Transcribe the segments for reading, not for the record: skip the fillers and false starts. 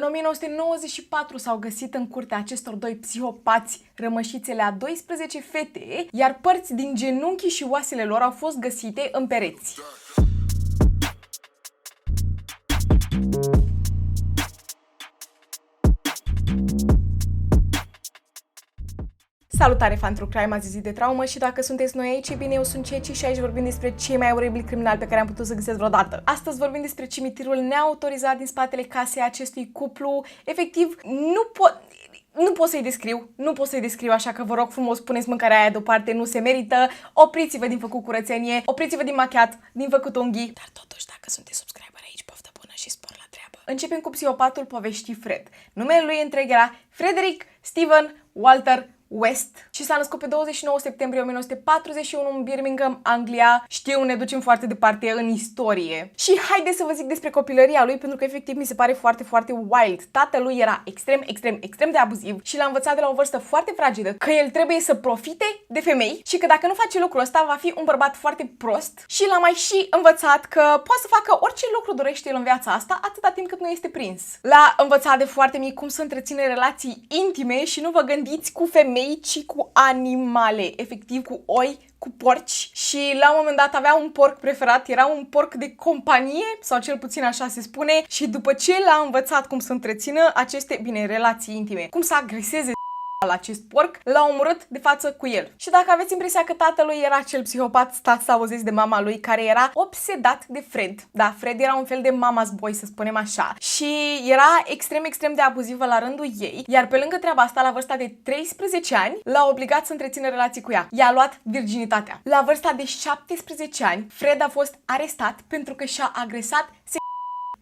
În 1994 s-au găsit în curtea acestor doi psihopați rămășițele a 12 fete, iar părți din genunchii și oasele lor au fost găsite în pereți. Salutare, fan True Crime, azi zi de traumă și dacă sunteți noi aici, e bine, eu sunt Ceci și aici vorbim despre cei mai oribili criminali pe care am putut să găsesc vreodată. Astăzi vorbim despre cimitirul neautorizat din spatele casei acestui cuplu. Efectiv, nu pot să-i descriu, așa că vă rog frumos, puneți mâncarea aia deoparte, nu se merită. Opriți-vă din făcut curățenie, opriți-vă din machiat, din făcut unghii. Dar totuși, dacă sunteți subscriber aici, poftă bună și spor la treabă. Începem cu psihopatul poveștii Fred. Numele lui întreg era Frederick Stephen Walter West și s-a născut pe 29 septembrie 1941 în Birmingham, Anglia. Știu, ne ducem foarte departe în istorie. Și haideți să vă zic despre copilăria lui, pentru că efectiv mi se pare foarte, foarte wild. Tatălui era extrem de abuziv și l-a învățat de la o vârstă foarte fragedă că el trebuie să profite de femei și că dacă nu face lucrul ăsta va fi un bărbat foarte prost, și l-a mai și învățat că poate să facă orice lucru dorește el în viața asta atâta timp cât nu este prins. L-a învățat de foarte mic cum să întreține relații intime și nu vă gândiți cu femei, ci cu animale, efectiv cu oi, cu porci, și la un moment dat avea un porc preferat, era un porc de companie, sau cel puțin așa se spune, și după ce l-a învățat cum să întrețină aceste, relații intime, cum să agreseze la acest porc, l-a omorât de față cu el. Și dacă aveți impresia că tatălui era cel psihopat, stați să auziți de mama lui, care era obsedat de Fred. Da, Fred era un fel de mama's boy, să spunem așa, și era extrem de abuzivă la rândul ei, iar pe lângă treaba asta, la vârsta de 13 ani, l-a obligat să întrețină relații cu ea. I-a luat virginitatea. La vârsta de 17 ani, Fred a fost arestat pentru că și-a agresat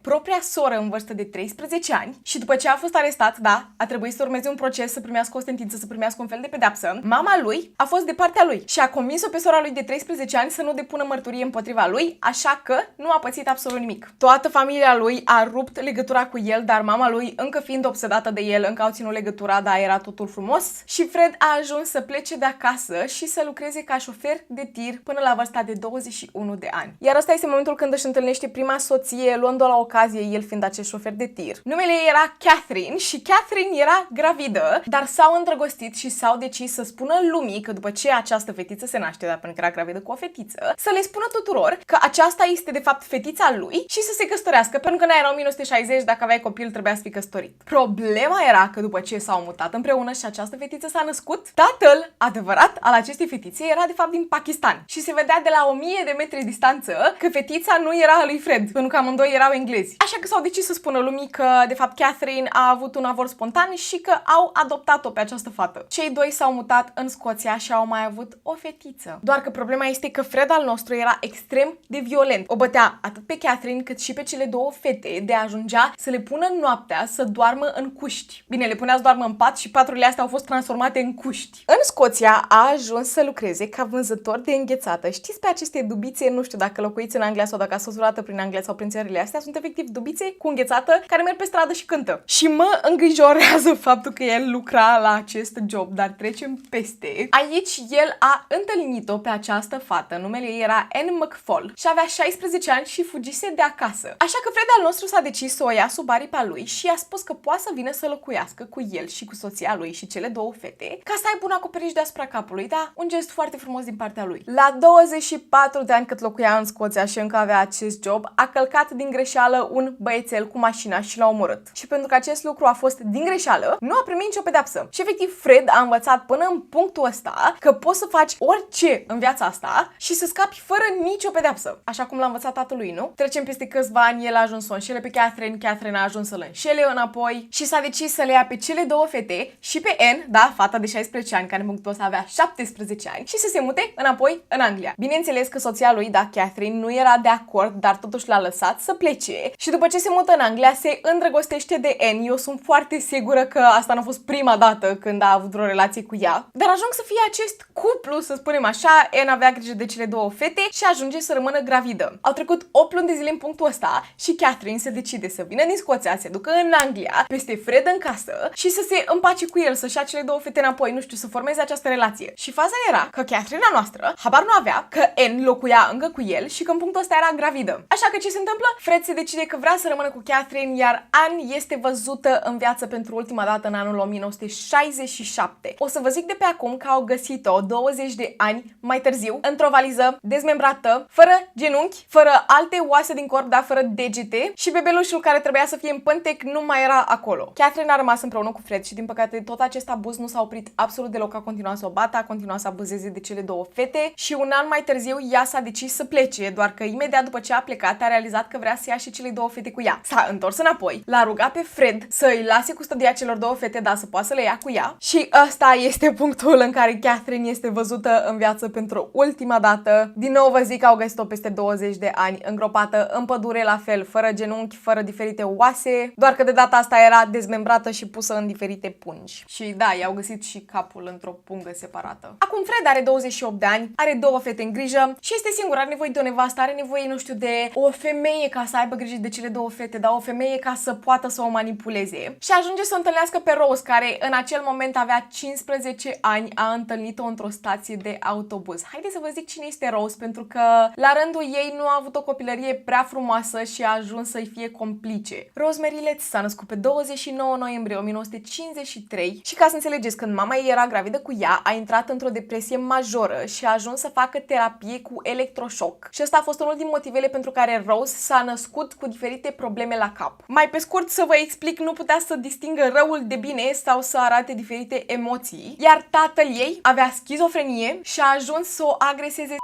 propria soră în vârstă de 13 ani și după ce a fost arestat, da, a trebuit să urmeze un proces, să primească o sentință, să primească un fel de pedeapsă. Mama lui a fost de partea lui și a convins-o pe sora lui de 13 ani să nu depună mărturie împotriva lui, așa că nu a pățit absolut nimic. Toată familia lui a rupt legătura cu el, dar mama lui, încă fiind obsedată de el, încă au ținut legătura, dar era totul frumos, și Fred a ajuns să plece de acasă și să lucreze ca șofer de tir până la vârsta de 21 de ani. Iar ăsta este momentul când își întâlnește prima soție, luând-o la el fiind acest șofer de tir. Numele ei era Catherine și Catherine era gravidă, dar s-au îndrăgostit și s-au decis să spună lumii că după ce această fetiță se naște, dar pentru că era gravidă cu o fetiță, să le spună tuturor că aceasta este de fapt fetița lui și să se căsătorească, pentru că era 1960, dacă aveai copil trebuia să fii căsătorit. Problema era că după ce s-au mutat împreună și această fetiță s-a născut, tatăl adevărat al acestei fetițe era de fapt din Pakistan și se vedea de la 1000 de metri distanță că fetița nu era a lui Fred, pentru că amândoi erau englezi. Așa că s-au decis să spună lumii că, de fapt, Catherine a avut un avort spontan și că au adoptat-o pe această fată. Cei doi s-au mutat în Scoția și au mai avut o fetiță. Doar că problema este că Fred al nostru era extrem de violent. O bătea atât pe Catherine cât și pe cele două fete, de ajungea să le pună noaptea să doarmă în cuști. Bine, le punea să doarmă în pat și paturile astea au fost transformate în cuști. În Scoția a ajuns să lucreze ca vânzător de înghețată. Știți, pe aceste dubițe, nu știu dacă locuiți în Anglia sau dacă ați fost vreodată prin Anglia sau prin țările astea, sunt efectiv dubițe cu înghețată care merg pe stradă și cântă. Și mă îngrijorează faptul că el lucra la acest job, dar trecem peste. Aici el a întâlnit-o pe această fată, numele ei era Anne McFall și avea 16 ani și fugise de acasă. Așa că Fred al nostru s-a decis să o ia sub aripa lui și i-a spus că poate să vină să locuiască cu el și cu soția lui și cele două fete, ca să aibă un acoperiș deasupra capului, da? Un gest foarte frumos din partea lui. La 24 de ani cât locuia în Scoția și încă avea acest job, a călcat din greșeală un băiețel cu mașina și l-a omorât. Și pentru că acest lucru a fost din greșeală, nu a primit nicio pedeapsă. Și efectiv Fred a învățat până în punctul ăsta că poți să faci orice în viața asta și să scapi fără nicio pedeapsă. Așa cum l-a învățat tatălui, nu? Trecem peste câțiva ani, el a ajuns să o înșele pe Catherine, Catherine a ajuns să-l înșele înapoi și s-a decis să le ia pe cele două fete și pe Anne, da, fata de 16 ani, care în punctul ăsta avea 17 ani, și să se mute înapoi în Anglia. Bineînțeles că soția lui, da, Catherine, nu era de acord, dar totuși l-a lăsat să plece și după ce se mută în Anglia, se îndrăgostește de Anne. Eu sunt foarte sigură că asta nu a fost prima dată când a avut vreo relație cu ea, dar ajung să fie acest cuplu, să spunem așa. Anne avea grijă de cele două fete și ajunge să rămână gravidă. Au trecut 8 luni de zile în punctul ăsta și Catherine se decide să vină din Scoția, se ducă în Anglia, peste Fred în casă și să se împace cu el, să-și ia cele două fete înapoi, nu știu, să formeze această relație. Și faza era că Catherine a noastră habar nu avea că Anne locuia încă cu el și că în punctul ăsta era gravidă. Așa că ce se întâmplă? Fred se decide decide că vrea să rămână cu Catherine, iar Anne este văzută în viață pentru ultima dată în anul 1967. O să vă zic de pe acum că au găsit-o 20 de ani mai târziu, într-o valiză, dezmembrată, fără genunchi, fără alte oase din corp, dar fără degete, și bebelușul care trebuia să fie în pântec nu mai era acolo. Catherine a rămas împreună cu Fred și, din păcate, tot acest abuz nu s-a oprit absolut deloc. A continuat să o bată, a continuat să abuzeze de cele două fete și un an mai târziu ea s-a decis să plece, doar că imediat după ce a plecat a realizat că vrea să ia și cele două fete cu ea. S-a întors înapoi, l-a rugat pe Fred să îi lase custodia celor două fete, dar să poată să le ia cu ea, și ăsta este punctul în care Catherine este văzută în viață pentru ultima dată. Din nou vă zic că au găsit-o peste 20 de ani îngropată în pădure, la fel, fără genunchi, fără diferite oase, doar că de data asta era dezmembrată și pusă în diferite pungi. Și da, i-au găsit și capul într-o pungă separată. Acum Fred are 28 de ani, are două fete în grijă și este singur, are nevoie de o nevastă, are nevoie, nu știu, de o femeie ca să aibă grijă de cele două fete, dar o femeie ca să poată să o manipuleze. Și ajunge să o întâlnească pe Rose, care în acel moment avea 15 ani, a întâlnit-o într-o stație de autobuz. Haideți să vă zic cine este Rose, pentru că la rândul ei nu a avut o copilărie prea frumoasă și a ajuns să-i fie complice. Rosemary Letts s-a născut pe 29 noiembrie 1953 și, ca să înțelegeți, când mama ei era gravidă cu ea, a intrat într-o depresie majoră și a ajuns să facă terapie cu electroșoc. Și ăsta a fost unul din motivele pentru care Rose s-a născut cu diferite probleme la cap. Mai pe scurt să vă explic, nu putea să distingă răul de bine sau să arate diferite emoții, iar tatăl ei avea schizofrenie și a ajuns să o agreseze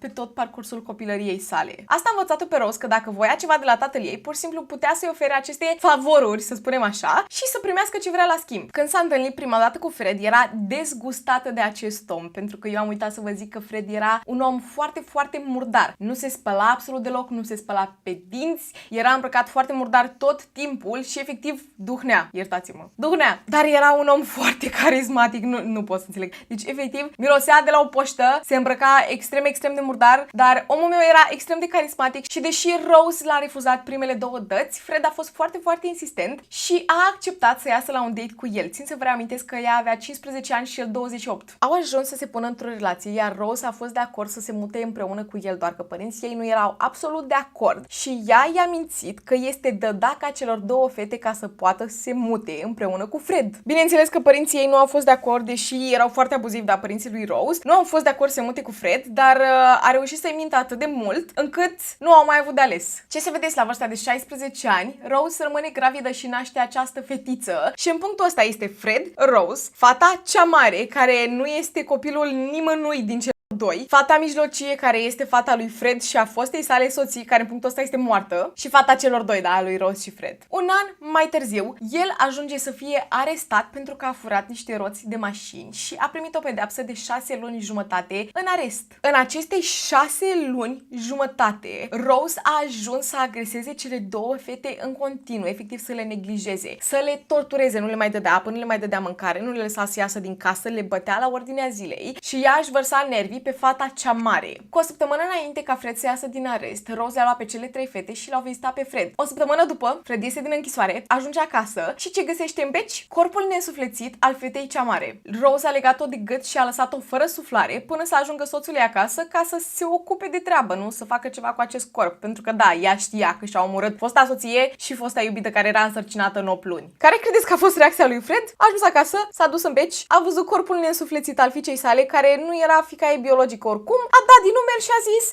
pe tot parcursul copilăriei sale. Asta a învățat-o pe Rose că dacă voia ceva de la tatăl ei, pur și simplu putea să-i ofere aceste favoruri, să spunem așa, și să primească ce vrea la schimb. Când s-a întâlnit prima dată cu Fred, era dezgustată de acest om, pentru că eu am uitat să vă zic că Fred era un om foarte, foarte murdar. Nu se spăla absolut deloc, nu se spăla pe dinți, era îmbrăcat foarte murdar tot timpul și efectiv duhnea, iertați-mă, duhnea. Dar era un om foarte carismatic, nu pot să înțeleg. Deci efectiv mirosea de la o poștă, se îmbrăca extrem de murdar, dar omul meu era extrem de carismatic și deși Rose l-a refuzat primele două dăți, Fred a fost foarte, foarte insistent și a acceptat să iasă la un date cu el. Țin să vă reamintesc că ea avea 15 ani și el 28. Au ajuns să se pună într-o relație, iar Rose a fost de acord să se mute împreună cu el, doar că părinții ei nu erau absolut de acord și ea i-a mințit că este dădaca celor două fete ca să poată să se mute împreună cu Fred. Bineînțeles că părinții ei nu au fost de acord, deși erau foarte abuzivi, dar părinții lui Rose nu au fost de acord să se mute cu Fred, dar a reușit să-i mintă atât de mult încât nu au mai avut de ales. Ce să vedeți, la vârsta de 16 ani, Rose rămâne gravidă și naște această fetiță și în punctul ăsta este Fred, Rose, fata cea mare, care nu este copilul nimănui din cele doi, fata mijlocie, care este fata lui Fred și a fostei sale soții, care în punctul ăsta este moartă, și fata celor doi, da, lui Rose și Fred. Un an mai târziu, el ajunge să fie arestat pentru că a furat niște roți de mașini și a primit o pedeapsă de 6 luni jumătate în arest. În aceste 6 luni jumătate, Rose a ajuns să agreseze cele două fete în continuu, efectiv să le neglijeze, să le tortureze, nu le mai dădea apă, nu le mai dădea mâncare, nu le lăsa să iasă din casă, le bătea la ordinea zilei și ea își vărsa nervii pe fata cea mare. Cu o săptămână înainte ca Fred să iasă din arest, Rose le-a luat pe cele trei fete și l-au vizitat pe Fred. O săptămână după, Fred iese din închisoare, ajunge acasă și ce găsește în beci? Corpul neînsuflețit al fetei cea mare. Rose a legat-o de gât și a lăsat-o fără suflare până să ajungă soțul ei acasă ca să se ocupe de treabă, nu să facă ceva cu acest corp, pentru că da, ea știa că și-a omorât fosta soție și fosta iubită care era însărcinată în 8 luni. Care credeți că a fost reacția lui Fred? A ajuns acasă, s-a dus în beci, a văzut corpul neînsuflețit al fiicei sale, care nu era fiica ei biologică oricum, a dat din numeri și a zis,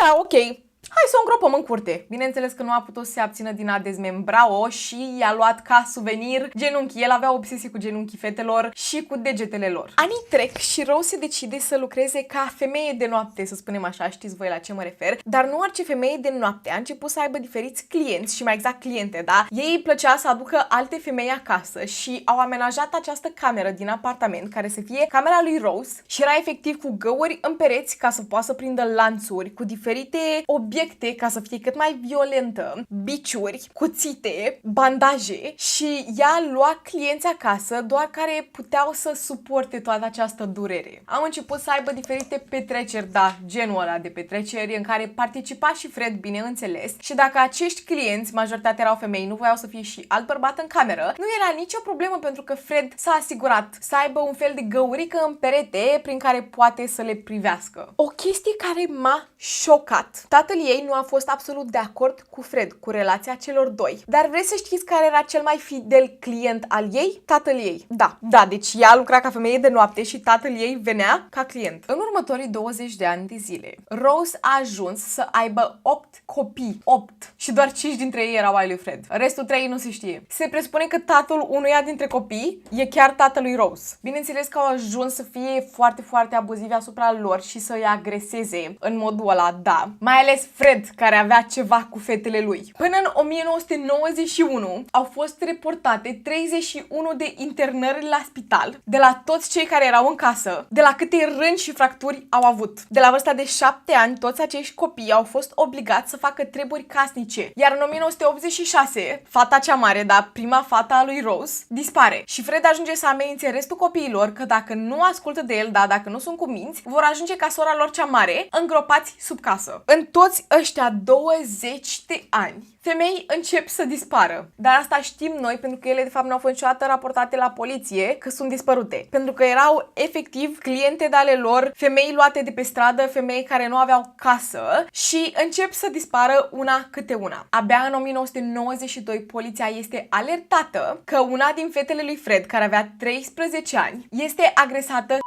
da, ok, hai să o îngropăm în curte. Bineînțeles că nu a putut să se abțină din a dezmembra-o și i-a luat ca suvenir genunchii. El avea obsesie cu genunchii fetelor și cu degetele lor. Anii trec și Rose se decide să lucreze ca femeie de noapte, să spunem așa, știți voi la ce mă refer. Dar nu orice femeie de noapte, a început să aibă diferiți clienți și mai exact cliente, da? Ei îi plăcea să aducă alte femei acasă și au amenajat această cameră din apartament care să fie camera lui Rose și era efectiv cu găuri în pereți ca să poată să prindă lanțuri, cu diferite obiecte ca să fie cât mai violentă, biciuri, cuțite, bandaje și ea lua clienți acasă doar care puteau să suporte toată această durere. Am început să aibă diferite petreceri, da, genul ăla de petreceri în care participa și Fred, bineînțeles, și dacă acești clienți, majoritatea erau femei, nu voiau să fie și alt bărbat în cameră, nu era nicio problemă pentru că Fred s-a asigurat să aibă un fel de găurică în perete prin care poate să le privească. O chestie care m-a șocat. Tatăl ei nu a fost absolut de acord cu Fred, cu relația celor doi. Dar vreți să știți care era cel mai fidel client al ei? Tatăl ei. Da, deci ea lucra ca femeie de noapte și tatăl ei venea ca client. În următorii 20 de ani de zile, Rose a ajuns să aibă 8 copii. 8. Și doar 5 dintre ei erau ai lui Fred. Restul 3 nu se știe. Se presupune că tatăl unuia dintre copii e chiar tatălui Rose. Bineînțeles că au ajuns să fie foarte, foarte abuzivi asupra lor și să îi agreseze în modul ăla, da. Mai ales Fred, care avea ceva cu fetele lui. Până în 1991 au fost reportate 31 de internări la spital de la toți cei care erau în casă, de la câte răni și fracturi au avut. De la vârsta de 7 ani, toți acești copii au fost obligați să facă treburi casnice. Iar în 1986, fata cea mare, da, prima fata a lui Rose, dispare. Și Fred ajunge să amenințe restul copiilor că dacă nu ascultă de el, da, dacă nu sunt cuminți, vor ajunge ca sora lor cea mare, îngropați sub casă. În toți ăștia 20 de ani, femei încep să dispară. Dar asta știm noi, pentru că ele de fapt nu au fost niciodată raportate la poliție că sunt dispărute. Pentru că erau efectiv cliente de ale lor, femei luate de pe stradă, femei care nu aveau casă și încep să dispară una câte una. Abia în 1992 poliția este alertată că una din fetele lui Fred, care avea 13 ani, este agresată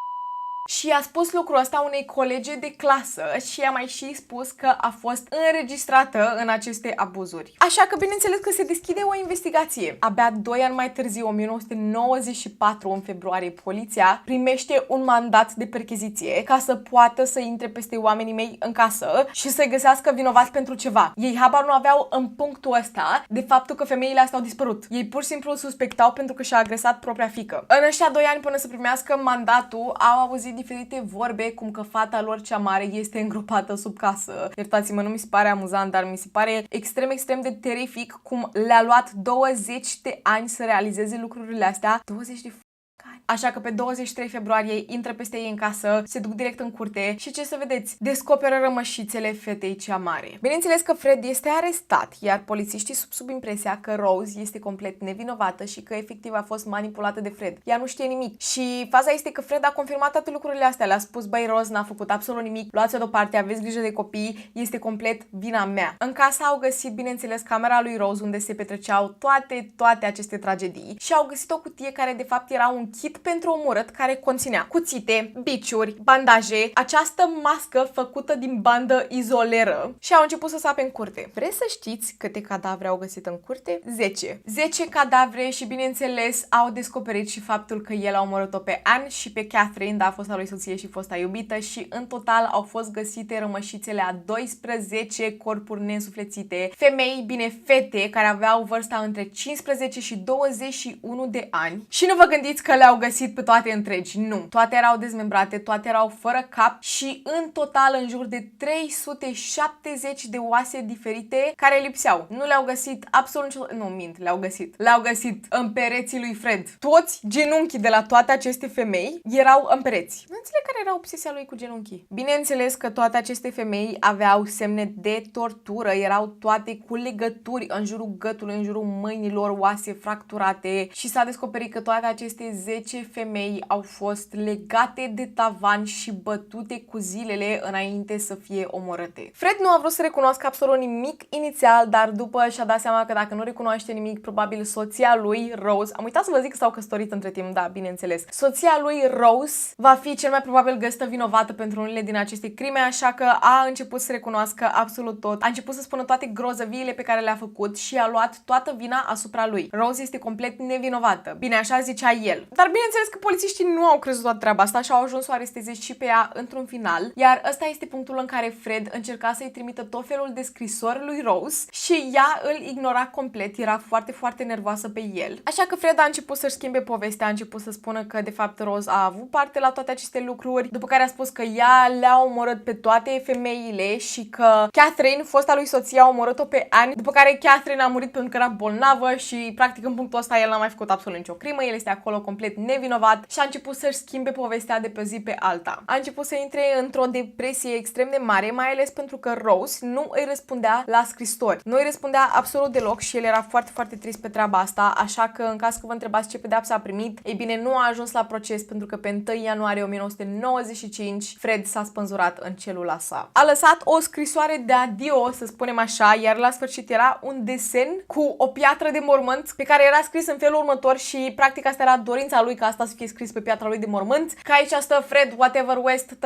și a spus lucrul ăsta unei colege de clasă și a mai și spus că a fost înregistrată în aceste abuzuri. Așa că bineînțeles că se deschide o investigație. Abia 2 ani mai târziu, 1994, în februarie, poliția primește un mandat de percheziție ca să poată să intre peste oamenii mei în casă și să-i găsească vinovați pentru ceva. Ei habar nu aveau în punctul ăsta de faptul că femeile astea au dispărut. Ei pur și simplu îl suspectau pentru că și-a agresat propria fiică. În ăștia 2 ani până să primească mandatul, au auzit diferite vorbe, cum că fata lor cea mare este îngropată sub casă. Iertați-mă, nu mi se pare amuzant, dar mi se pare extrem, extrem de terific cum le-a luat 20 de ani să realizeze lucrurile astea. 20 de Așa că pe 23 februarie intră peste ei în casă, se duc direct în curte și ce să vedeți, descoperă rămășițele fetei cea mare. Bineînțeles că Fred este arestat, iar polițiștii sub impresia că Rose este complet nevinovată și că efectiv a fost manipulată de Fred. Ea nu știe nimic. Și faza este că Fred a confirmat toate lucrurile astea. Le-a spus, băi, Rose n-a făcut absolut nimic, luați-o deoparte, aveți grijă de copii, este complet vina mea. În casă au găsit, bineînțeles, camera lui Rose unde se petreceau toate aceste tragedii și au găsit o cutie care de fapt era un kit pentru omorât care conținea cuțite, biciuri, bandaje, această mască făcută din bandă izoleră și au început să sape în curte. Vreți să știți câte cadavre au găsit în curte? 10. 10 cadavre și bineînțeles au descoperit și faptul că el a omorât-o pe Anne și pe Catherine, da, fosta lui soție și fosta iubită și în total au fost găsite rămășițele a 12 corpuri neînsuflețite, femei, bine, fete care aveau vârsta între 15 și 21 de ani și nu vă gândiți că le-au găsit pe toate întregi, nu. Toate erau dezmembrate, toate erau fără cap și în total în jur de 370 de oase diferite care lipseau. Nu le-au găsit absolut niciodată. Nu, mint, le-au găsit. Le-au găsit în pereții lui Fred. Toți genunchii de la toate aceste femei erau în pereți. Nu înțeleg care era obsesia lui cu genunchii. Bineînțeles că toate aceste femei aveau semne de tortură, erau toate cu legături în jurul gâtului, în jurul mâinilor, oase fracturate și s-a descoperit că toate aceste 10 femei au fost legate de tavan și bătute cu zilele înainte să fie omorâte. Fred nu a vrut să recunoască absolut nimic inițial, dar după și-a dat seama că dacă nu recunoaște nimic, probabil soția lui, Rose, am uitat să vă zic că s-au căsătorit între timp, da, bineînțeles. Soția lui, Rose, va fi cel mai probabil găsită vinovată pentru unele din aceste crime, așa că a început să recunoască absolut tot. A început să spună toate grozăviile pe care le-a făcut și a luat toată vina asupra lui. Rose este complet nevinovată. Bine, așa zicea el. Dar bineînțeles că polițiștii nu au crezut toată treaba asta și au ajuns să o aresteze și pe ea într-un final, iar ăsta este punctul în care Fred încerca să-i trimită tot felul de scrisori lui Rose și ea îl ignora complet, era foarte, foarte nervoasă pe el. Așa că Fred a început să-și schimbe povestea, a început să spună că de fapt Rose a avut parte la toate aceste lucruri, după care a spus că ea le-a omorât pe toate femeile și că Catherine, fosta lui soție, a omorât-o pe Anne, după care Catherine a murit pentru că era bolnavă și practic în punctul ăsta el n-a mai făcut absolut nicio crimă, el este acolo complet nevinovat și a început să-și schimbe povestea de pe zi pe alta. A început să intre într-o depresie extrem de mare, mai ales pentru că Rose nu îi răspundea la scrisori. Nu îi răspundea absolut deloc și el era foarte, foarte trist pe treaba asta, așa că în caz că vă întrebați ce pedeapsă a primit, ei bine, nu a ajuns la proces pentru că pe 1 ianuarie 1995 Fred s-a spânzurat în celula sa. A lăsat o scrisoare de adio, să spunem așa, iar la sfârșit era un desen cu o piatră de mormânt pe care era scris în felul următor și practic asta era dorința lui ca asta să fie scris pe piatra lui de mormânt, că aici stă Fred whatever West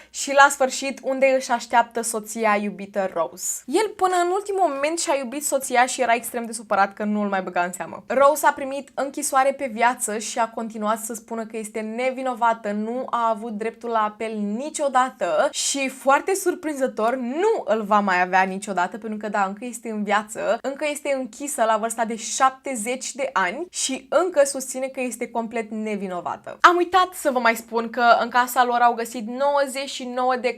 și la sfârșit unde își așteaptă soția iubită Rose. El până în ultimul moment și-a iubit soția și era extrem de supărat că nu îl mai băga în seamă. Rose a primit închisoare pe viață și a continuat să spună că este nevinovată, nu a avut dreptul la apel niciodată și foarte surprinzător nu îl va mai avea niciodată pentru că da, încă este în viață, încă este închisă la vârsta de 70 de ani și încă susține că este complet nevinovată. Am uitat să vă mai spun că în casa lor au găsit 99 de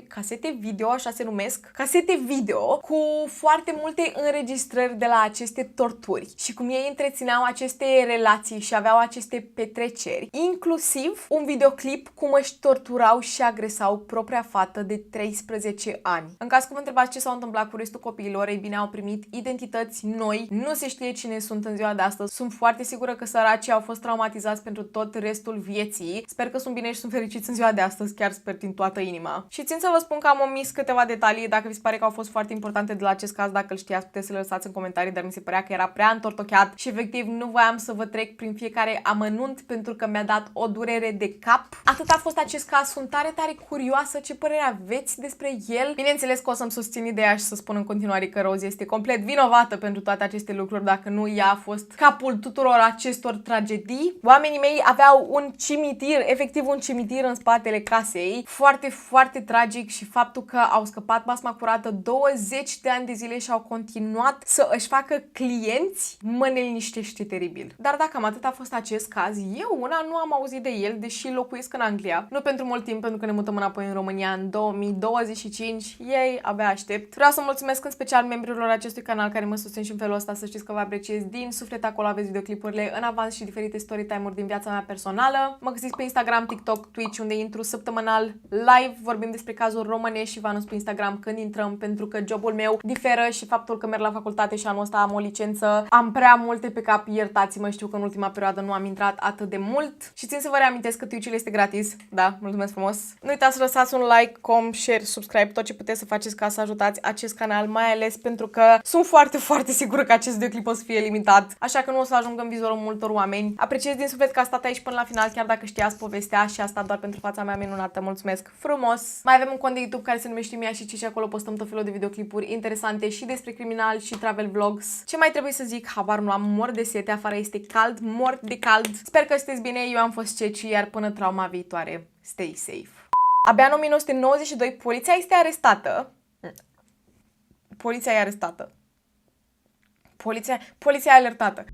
casete video, așa se numesc, casete video cu foarte multe înregistrări de la aceste torturi și cum ei întrețineau aceste relații și aveau aceste petreceri, inclusiv un videoclip cum își torturau și agresau propria fată de 13 ani. În caz că vă întrebați ce s-a întâmplat cu restul copiilor, ei bine, au primit identități noi, nu se știe cine sunt în ziua de astăzi. Sunt foarte sigură că săracii au fost traumatizați pentru tot restul vieții. Sper că sunt bine și sunt fericiți în ziua de astăzi, chiar sper din toată inima. Și țin să vă spun că am omis câteva detalii, dacă vi se pare că au fost foarte importante de la acest caz, dacă îl știați, puteți să le lăsați în comentarii, dar mi se părea că era prea întortocheat și efectiv nu voiam să vă trec prin fiecare amănunt pentru că mi-a dat o durere de cap. Atât a fost acest caz, sunt tare, tare curioasă ce părere aveți despre el. Bineînțeles că o să-mi susțin ideea și să spun în continuare că Rose este complet vinovată pentru toate aceste lucruri, dacă nu ea a fost capul tuturor acestor tragedii. Oamenii mei aveau un cimitir, efectiv un cimitir în spatele casei, foarte, foarte tragic și faptul că au scăpat basma curată 20 de ani de zile și au continuat să își facă clienți mă neliniștește teribil. Dar dacă cam atât a fost acest caz, eu una nu am auzit de el, deși locuiesc în Anglia. Nu pentru mult timp, pentru că ne mutăm înapoi în România în 2025. Ei, abia aștept. Vreau să mulțumesc în special membrilor acestui canal care mă susțin și în felul ăsta, să știți că vă apreciez din suflet. Acolo aveți videoclipurile în avans și diferite story time-uri din viața mea personală. Mă găsiți pe Instagram, TikTok, Twitch, unde intru săptămânal live, vorbim despre cazuri românești și vă anunț pe Instagram când intrăm, pentru că jobul meu diferă și faptul că merg la facultate și anul ăsta am o licență, am prea multe pe cap, iertați-mă, știu că în ultima perioadă nu am intrat atât de mult și țin să vă reamintesc că Twitch-ul este gratis. Da, mulțumesc frumos. Nu uitați să lăsați un like, share, subscribe, tot ce puteți să faceți ca să ajutați acest canal, mai ales pentru că sunt foarte, foarte sigură că acest videoclip o să fie limitat, așa că nu o să ajungă în vizorul multor oameni. Apreciez din suflet că a stat aici până la final, chiar dacă știați povestea și asta doar pentru fața mea minunată. Mulțumesc frumos! Mai avem un cont de YouTube care se numește Mia și acolo postăm tot felul de videoclipuri interesante și despre criminal și travel vlogs. Ce mai trebuie să zic? Habar nu am, mor de sete, afară este cald, mor de cald. Sper că sunteți bine, eu am fost Ceci, iar până trauma viitoare, stay safe. Abia în 1992 poliția este arestată. Poliția e arestată. Poliția e alertată.